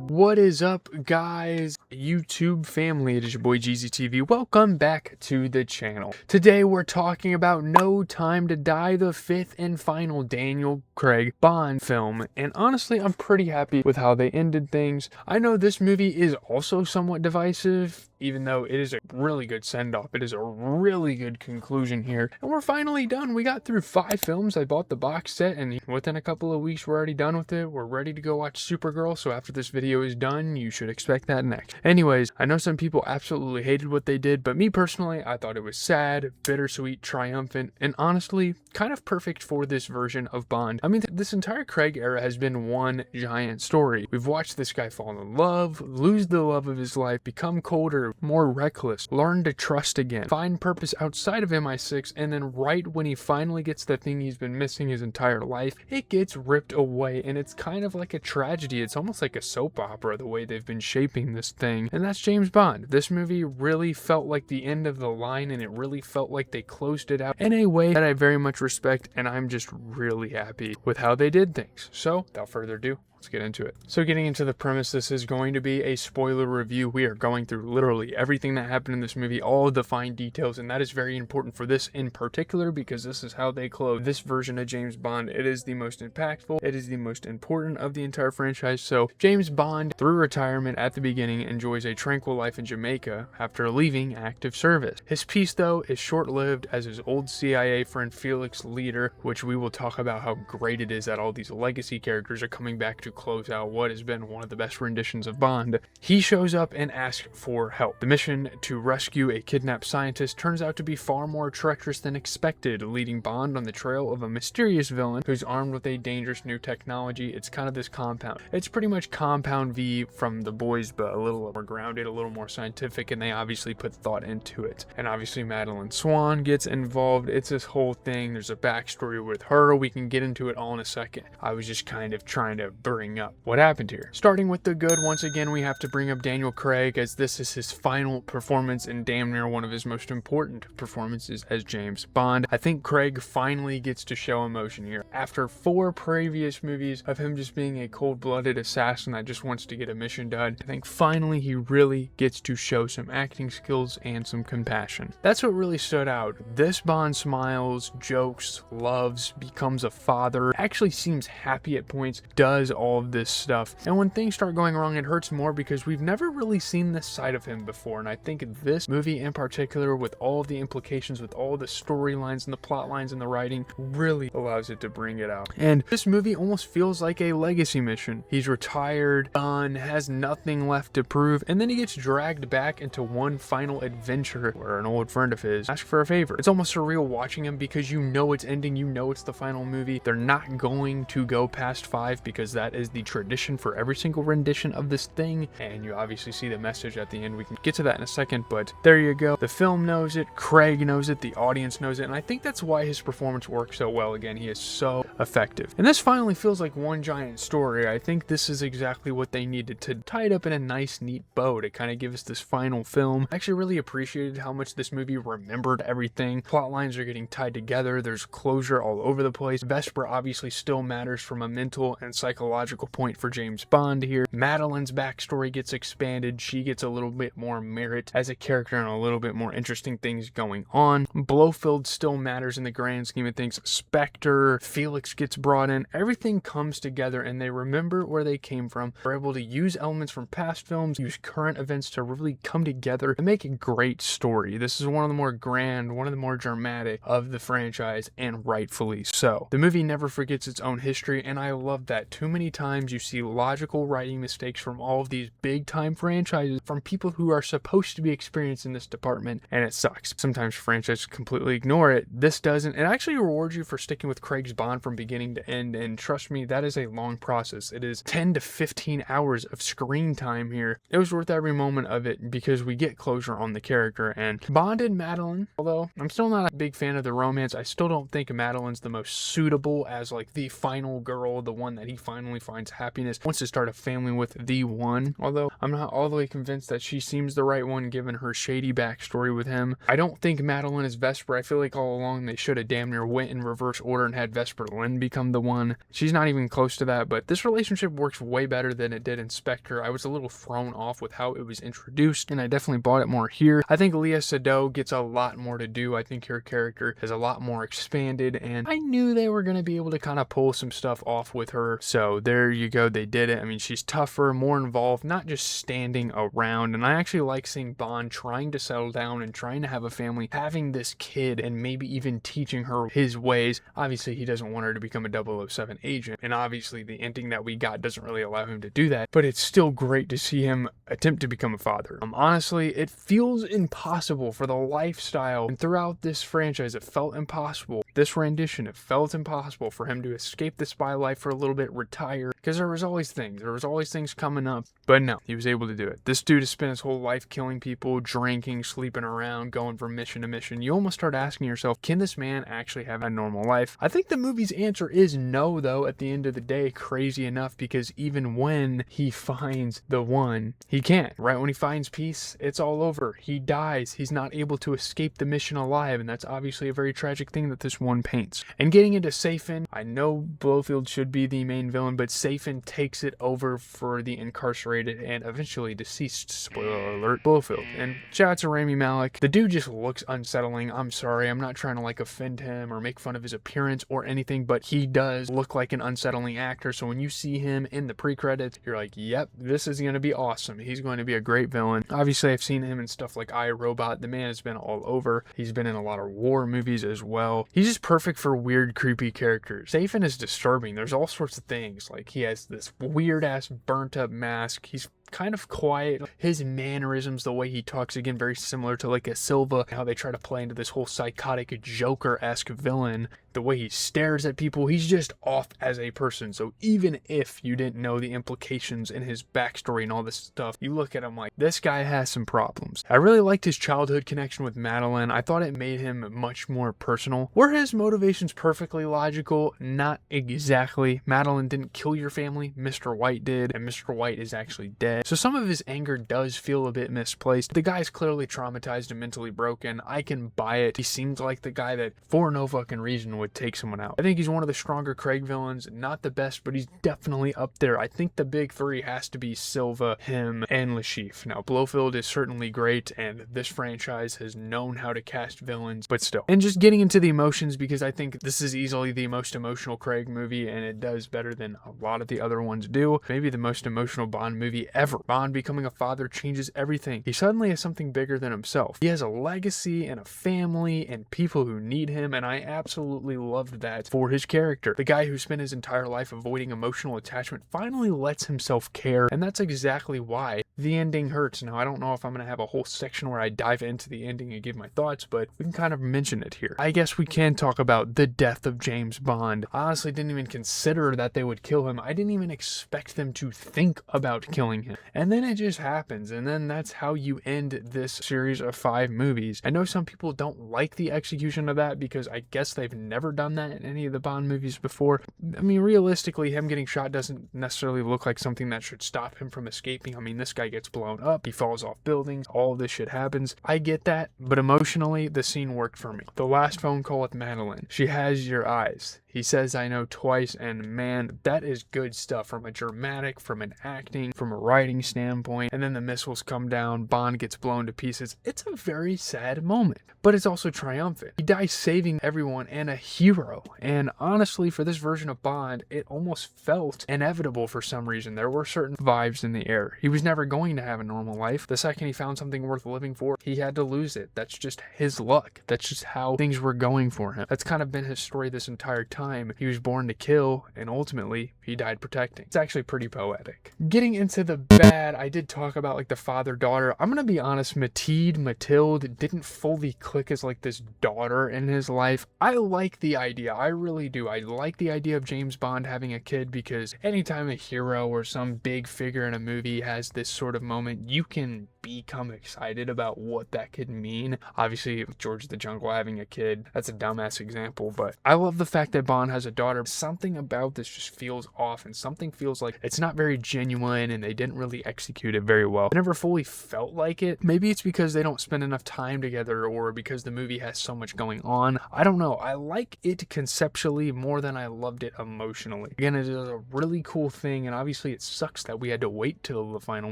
What is up, guys? YouTube family, it is your boy GZTV. Welcome back to the channel. Today we're talking about No Time to Die, the fifth and final Daniel Craig Bond film. And honestly, I'm pretty happy with how they ended things. I know this movie is also somewhat divisive, even though it is a really good send-off. It is a really good conclusion here. And we're finally done. We got through 5 films. I bought the box set, and within a couple of weeks, we're already done with it. We're ready to go watch Supergirl, so after this video is done, you should expect that next. Anyways, I know some people absolutely hated what they did, but me personally, I thought it was sad, bittersweet, triumphant, and honestly, kind of perfect for this version of Bond. I mean, this entire Craig era has been one giant story. We've watched this guy fall in love, lose the love of his life, become colder, more reckless, learn to trust again, find purpose outside of MI6, and then right when he finally gets the thing he's been missing his entire life, it gets ripped away, and it's kind of like a tragedy. It's almost like a soap opera the way they've been shaping this thing, and that's James Bond. This movie really felt like the end of the line, and it really felt like they closed it out in a way that I very much respect, and I'm just really happy with how they did things. So without further ado, let's get into it. So getting into the premise, this is going to be a spoiler review. We are going through literally everything that happened in this movie, all of the fine details, and that is very important for this in particular because this is how they close this version of James Bond. It is the most impactful, it is the most important of the entire franchise. So James Bond, through retirement at the beginning, enjoys a tranquil life in Jamaica after leaving active service. His peace, though, is short-lived as his old CIA friend Felix Leader, which we will talk about how great it is that all these legacy characters are coming back to close out what has been one of the best renditions of Bond. He shows up and asks for help. The mission to rescue a kidnapped scientist turns out to be far more treacherous than expected, leading Bond on the trail of a mysterious villain who's armed with a dangerous new technology. It's kind of this compound. It's pretty much Compound V from The Boys, but a little more grounded, a little more scientific, and they obviously put thought into it. And obviously Madeline Swan gets involved. It's this whole thing. There's a backstory with her. We can get into it all in a second. I was just kind of trying to bring up what happened here. Starting with the good, once again we have to bring up Daniel Craig, as this is his final performance and damn near one of his most important performances as James Bond. I think Craig finally gets to show emotion here. After 4 previous movies of him just being a cold-blooded assassin that just wants to get a mission done, I think finally he really gets to show some acting skills and some compassion. That's what really stood out. This Bond smiles, jokes, loves, becomes a father, actually seems happy at points, does all of this stuff, and when things start going wrong it hurts more because we've never really seen this side of him before. And I think this movie in particular, with all of the implications, with all the storylines and the plot lines and the writing, really allows it to bring it out. And this movie almost feels like a legacy mission. He's retired, done, has nothing left to prove, and then he gets dragged back into one final adventure where an old friend of his asks for a favor. It's almost surreal watching him because you know it's ending, you know it's the final movie. They're not going to go past 5 because that is the tradition for every single rendition of this thing, and you obviously see the message at the end. We can get to that in a second, but there you go. The film knows it, Craig knows it, the audience knows it, and I think that's why his performance works so well. Again, he is so effective. And this finally feels like one giant story. I think this is exactly what they needed to tie it up in a nice, neat bow to kind of give us this final film. I actually really appreciated how much this movie remembered everything. Plot lines are getting tied together. There's closure all over the place. Vesper obviously still matters from a mental and psychological point for James Bond here. Madeline's backstory gets expanded. She gets a little bit more merit as a character and a little bit more interesting things going on. Blofeld still matters in the grand scheme of things. Spectre, Felix gets brought in. Everything comes together and they remember where they came from. They're able to use elements from past films, use current events to really come together and make a great story. This is one of the more grand, one of the more dramatic of the franchise, and rightfully so. The movie never forgets its own history, and I love that. Too many times you see logical writing mistakes from all of these big time franchises from people who are supposed to be experienced in this department, and it sucks. Sometimes franchises completely ignore it. This doesn't. It actually rewards you for sticking with Craig's Bond from beginning to end, and trust me, that is a long process. It is 10 to 15 hours of screen time here. It was worth every moment of it because we get closure on the character. And Bond and Madeline, although I'm still not a big fan of the romance, I still don't think Madeline's the most suitable as like the final girl, the one that he finally finds happiness, wants to start a family with the one, although I'm not all the way convinced that she seems the right one given her shady backstory with him. I don't think Madeline is Vesper. I feel like all along they should have damn near went in reverse order and had Vesper Lynn become the one. She's not even close to that, but this relationship works way better than it did in Spectre. I was a little thrown off with how it was introduced, and I definitely bought it more here. I think Lea Seydoux gets a lot more to do. I think her character is a lot more expanded, and I knew they were going to be able to kind of pull some stuff off with her. So there you go. They did it. I mean, she's tougher, more involved, not just standing around. And I actually like seeing Bond trying to settle down and trying to have a family, having this kid, and maybe even teaching her his ways. Obviously, he doesn't want her to become a 007 agent, and obviously the ending that we got doesn't really allow him to do that, but it's still great to see him attempt to become a father. Honestly, it feels impossible for the lifestyle, and throughout this franchise, it felt impossible. This rendition, it felt impossible for him to escape the spy life for a little bit, retire, because there was always things coming up, but no, he was able to do it. This dude has spent his whole life killing people, drinking, sleeping around, going from mission to mission. You almost start asking yourself, can this man actually have a normal life? I think the movie's answer is no, though, at the end of the day, crazy enough, because even when he finds the one, he can't. Right when he finds peace, it's all over. He dies. He's not able to escape the mission alive, and that's obviously a very tragic thing that this one paints. And getting into Safin, I know Blofeld should be the main villain, but Safin takes it over for the incarcerated and eventually deceased, spoiler alert, Blofeld. And shout out to Raimi Malek. The dude just looks unsettling. I'm sorry, I'm not trying to like offend him or make fun of his appearance or anything, but he does look like an unsettling actor. So when you see him in the pre-credits, you're like, yep, this is going to be awesome. He's going to be a great villain. Obviously, I've seen him in stuff like I, Robot. The man has been all over. He's been in a lot of war movies as well. He's just perfect for weird, creepy characters. Safin is disturbing. There's all sorts of things. Like, he has this weird ass burnt up mask. He's kind of quiet. His mannerisms, the way he talks, again, very similar to like a Silva, how they try to play into this whole psychotic Joker-esque villain. The way he stares at people, he's just off as a person. So even if you didn't know the implications in his backstory and all this stuff, you look at him like, this guy has some problems. I really liked his childhood connection with Madeline. I thought it made him much more personal. Were his motivations perfectly logical? Not exactly. Madeline didn't kill your family. Mr. White did, and Mr. White is actually dead. So some of his anger does feel a bit misplaced. The guy's clearly traumatized and mentally broken. I can buy it. He seems like the guy that, for no fucking reason, would take someone out. I think he's one of the stronger Craig villains. Not the best, but he's definitely up there. I think the big three has to be Silva, him, and Le Chiffre. Now, Blofeld is certainly great, and this franchise has known how to cast villains, but still. And just getting into the emotions, because I think this is easily the most emotional Craig movie, and it does better than a lot of the other ones do. Maybe the most emotional Bond movie ever. Bond becoming a father changes everything. He suddenly has something bigger than himself. He has a legacy and a family and people who need him, and I absolutely loved that for his character. The guy who spent his entire life avoiding emotional attachment finally lets himself care, and that's exactly why the ending hurts. Now, I don't know if I'm going to have a whole section where I dive into the ending and give my thoughts, but we can kind of mention it here. I guess we can talk about the death of James Bond. I honestly didn't even consider that they would kill him. I didn't even expect them to think about killing him. And then it just happens, and then that's how you end this series of 5 movies. I know some people don't like the execution of that because I guess they've never done that in any of the Bond movies before. I mean, realistically, him getting shot doesn't necessarily look like something that should stop him from escaping. I mean, this guy gets blown up, he falls off buildings, all this shit happens. I get that, but emotionally, the scene worked for me. The last phone call with Madeline, she has your eyes. He says, I know, twice, and man, that is good stuff from a dramatic, from an acting, from a writing standpoint. And then the missiles come down, Bond gets blown to pieces. It's a very sad moment, but it's also triumphant. He dies saving everyone and a hero. And honestly, for this version of Bond, it almost felt inevitable for some reason. There were certain vibes in the air. He was never going to have a normal life. The second he found something worth living for, he had to lose it. That's just his luck. That's just how things were going for him. That's kind of been his story this entire time. He was born to kill, and ultimately, he died protecting. It's actually pretty poetic. Getting into the bad, I did talk about like the father-daughter. I'm gonna be honest, Mathilde didn't fully click as like this daughter in his life. I like the idea. I really do. I like the idea of James Bond having a kid, because anytime a hero or some big figure in a movie has this sort of moment, you can become excited about what that could mean. Obviously, George of the Jungle having a kid, that's a dumbass example, but I love the fact that Bond has a daughter. Something about this just feels off, and something feels like it's not very genuine, and they didn't really execute it very well. I never fully felt like it. Maybe it's because they don't spend enough time together, or because the movie has so much going on. I don't know. I like it conceptually more than I loved it emotionally. Again, it is a really cool thing, and obviously it sucks that we had to wait till the final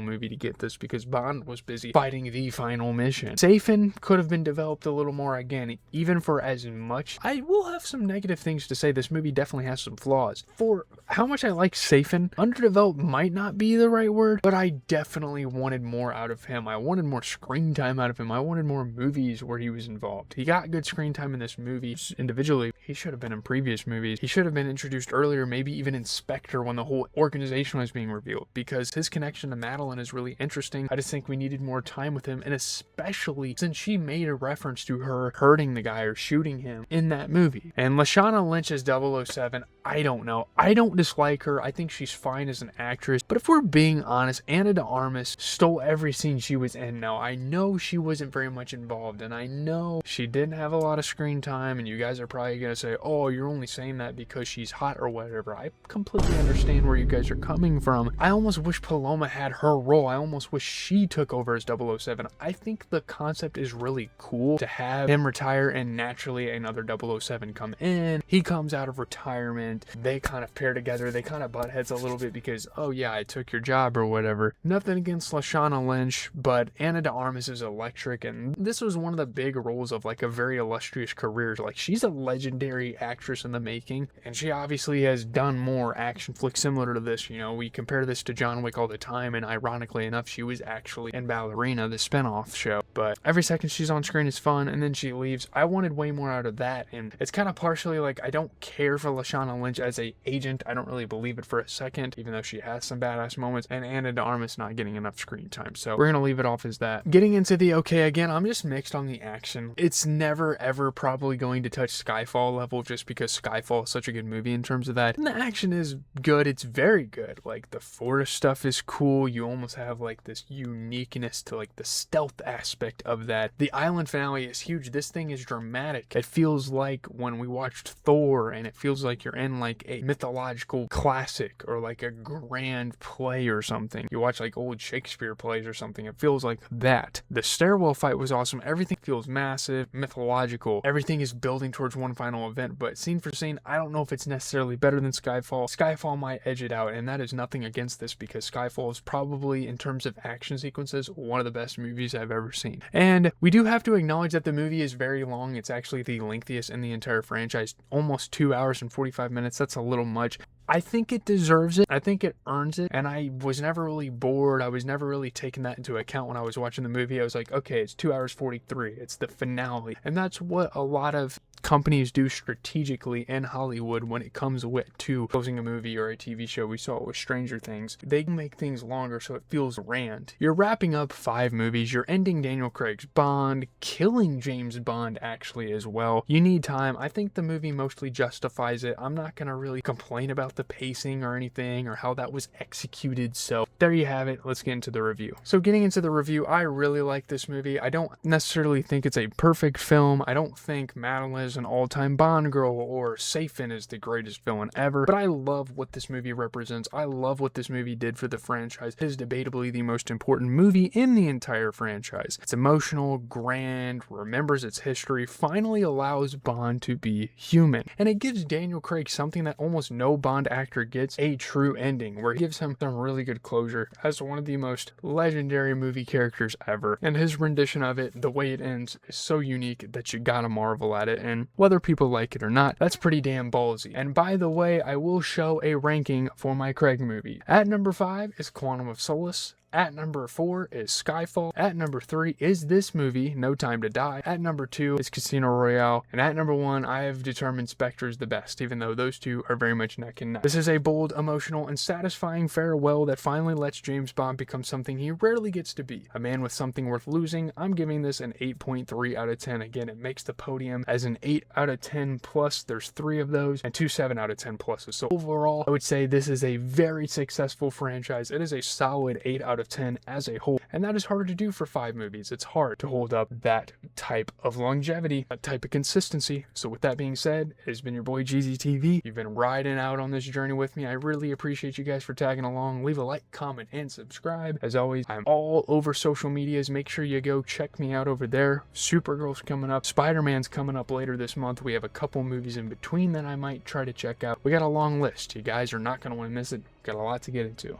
movie to get this because Bond was busy fighting the final mission. Safin could have been developed a little more. Again, even for as much, I will have some negative things to say. This movie definitely has some flaws. For how much I like Safin, underdeveloped might not be the right word, but I definitely wanted more out of him. I wanted more screen time out of him. I wanted more movies where he was involved. He got good screen time in this movie. Individually, he should have been in previous movies. He should have been introduced earlier, maybe even in Spectre when the whole organization was being revealed, because his connection to Madeline is really interesting. I just think we needed more time with him, and especially since she made a reference to her hurting the guy or shooting him in that movie. And Lashana Lynch as 007, I don't know. I don't dislike her. I think she's fine as an actress, but if we're being honest, Ana de Armas stole every scene she was in. Now, I know she wasn't very much involved, and I know she didn't have a lot of screen time, and you guys are probably going to say, oh, you're only saying that because she's hot or whatever. I completely understand where you guys are coming from. I almost wish Paloma had her role. I almost wish she took over as 007. I think the concept is really cool to have him retire and naturally another 007 come in. He comes out of retirement. They kind of pair together. They kind of butt heads a little bit because, oh yeah, I took your job or whatever. Nothing against Lashana Lynch, but Ana de Armas is electric, and this was one of the big roles of like a very illustrious career. Like, she's a legendary actress in the making, and she obviously has done more action flicks similar to this. You know, we compare this to John Wick all the time, and ironically enough, she was actually in Ballerina, the spinoff show. But every second she's on screen is fun, and then she leaves. I wanted way more out of that, and it's kind of partially like I don't care for Lashana Lynch as a agent. I don't really believe it for a second, even though she has some badass moments, and Ana de Armas not getting enough screen time. So we're gonna leave it off as that. Getting into the okay, again, I'm just mixed on the action. It's never ever probably going to touch Skyfall level just because Skyfall is such a good movie in terms of that. And the action is good. It's very good. Like, the forest stuff is cool. You almost have like this uniqueness to like the stealth aspect of that. The island finale is huge. This thing is dramatic. It feels like when we watched Thor, and it feels like you're in like a mythological classic or like a grand play or something. You watch like old Shakespeare plays or something. It feels like that. The stairwell fight was awesome. Everything feels massive, mythological. Everything is building towards one final event, but scene for scene, I don't know if it's necessarily better than Skyfall. Skyfall might edge it out, and that is nothing against this because Skyfall is probably, in terms of action sequences, one of the best movies I've ever seen. And we do have to acknowledge that the movie is very long. It's actually the lengthiest in the entire franchise, almost 2 hours and 45 minutes. That's a little much. I think it deserves it. I think it earns it. And I was never really bored. I was never really taking that into account when I was watching the movie. I was like, okay, it's 2 hours 43. It's the finale. And that's what a lot of companies do strategically in Hollywood when it comes to closing a movie or a TV show. We saw it with Stranger Things. They make things longer so it feels grand. You're wrapping up 5 movies. You're ending Daniel Craig's Bond, killing James Bond actually as well. You need time. I think the movie mostly justifies it. I'm not going to really complain about the pacing or anything or how that was executed. So there you have it. Let's get into the review. So getting into the review, I really like this movie. I don't necessarily think it's a perfect film. I don't think Madeline is an all-time Bond girl or Safin is the greatest villain ever, but I love what this movie represents. I love what this movie did for the franchise. It is debatably the most important movie in the entire franchise. It's emotional, grand, remembers its history, finally allows Bond to be human, and it gives Daniel Craig something that almost no Bond actor gets, a true ending, where it gives him some really good closure as one of the most legendary movie characters ever, and his rendition of it, the way it ends, is so unique that you gotta marvel at it, and whether people like it or not, that's pretty damn ballsy. And by the way, I will show a ranking for my Craig movie. At number 5 is Quantum of Solace. At number 4 is Skyfall. At number 3 is this movie, No Time to Die. At number 2 is Casino Royale. And at number 1, I have determined Spectre is the best, even though those two are very much neck and neck. This is a bold, emotional, and satisfying farewell that finally lets James Bond become something he rarely gets to be. A man with something worth losing. I'm giving this an 8.3 out of 10. Again, it makes the podium as an 8 out of 10 plus. There's 3 of those, and 2 7 out of 10 pluses. So overall, I would say this is a very successful franchise. It is a solid 8 out of of 10 as a whole, and that is hard to do for 5 movies. It's hard to hold up that type of longevity, that type of consistency. So with that being said, it's been your boy Jeezy TV. You've been riding out on this journey with me. I really appreciate you guys for tagging along. Leave a like, comment, and subscribe. As always, I'm all over social medias. Make sure you go check me out over there. Supergirl's coming up. Spider-Man's coming up later this month. We have a couple movies in between that I might try to check out. We got a long list. You guys are not going to want to miss it. Got a lot to get into.